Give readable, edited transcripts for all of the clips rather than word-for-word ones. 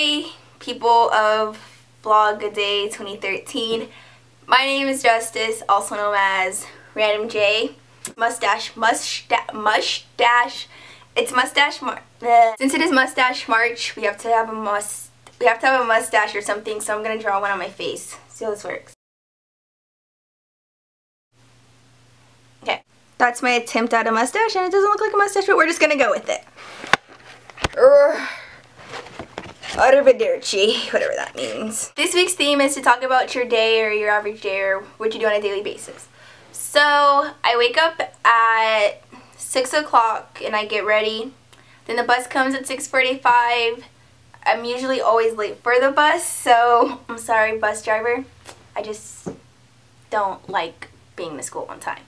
Hi, people of Vlog-A-Day 2013. My name is Justice, also known as Random J. It's Mustache March. Since it is Mustache March, we have to have a mustache or something. So I'm gonna draw one on my face. See how this works. Okay, that's my attempt at a mustache, and it doesn't look like a mustache, but we're just gonna go with it. Arrivederci, whatever that means. This week's theme is to talk about your day or your average day or what you do on a daily basis. So I wake up at 6 o'clock and I get ready. Then the bus comes at 6:45. I'm usually always late for the bus, so I'm sorry, bus driver. I just don't like being to school on time.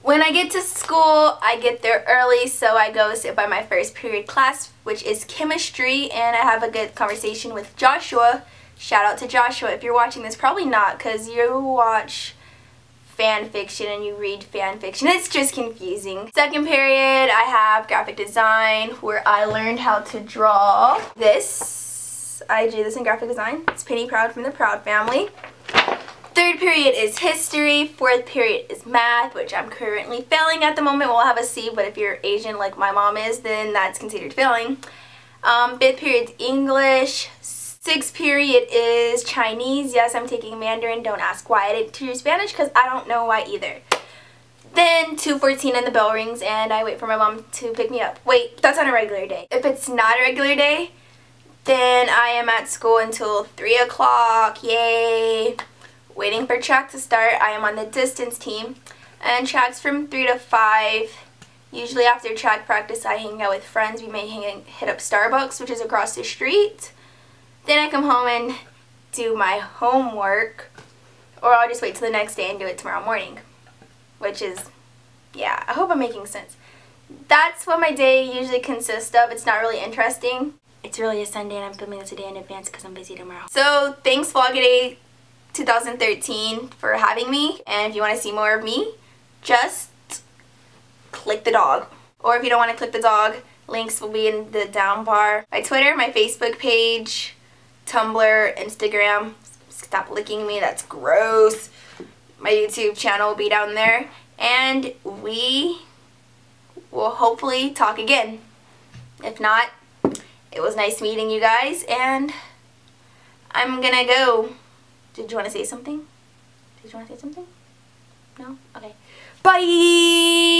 When I get to school, I get there early, so I go sit by my first period class, which is chemistry, and I have a good conversation with Joshua. Shout out to Joshua if you're watching this. Probably not, because you watch fan fiction and you read fan fiction. It's just confusing. Second period, I have graphic design, where I learned how to draw this. I do this in graphic design. It's Penny Proud from the Proud family. Third period is history. Fourth period is math, which I'm currently failing at the moment. We'll have a C, but if you're Asian like my mom is, then that's considered failing. Fifth period is English. Sixth period is Chinese. Yes, I'm taking Mandarin. Don't ask why I didn't choose Spanish, because I don't know why either. Then 2:14 and the bell rings, and I wait for my mom to pick me up. Wait, that's on a regular day. If it's not a regular day, then I am at school until 3 o'clock. Yay! Waiting for track to start. I am on the distance team, and track's from 3 to 5. Usually after track practice, I hang out with friends. We may hit up Starbucks, which is across the street. Then I come home and do my homework, or I'll just wait till the next day and do it tomorrow morning, which is, yeah, I hope I'm making sense. That's what my day usually consists of. It's not really interesting. It's really a Sunday, and I'm filming this a day in advance because I'm busy tomorrow. So thanks, Vlog-A-Day 2013, for having me, and if you want to see more of me, just click the dog. Or if you don't want to click the dog, links will be in the down bar. My Twitter, my Facebook page, Tumblr, Instagram. Stop licking me, that's gross. My YouTube channel will be down there, and we will hopefully talk again. If not, it was nice meeting you guys, and I'm gonna go. Did you want to say something? Did you want to say something? No? Okay. Bye!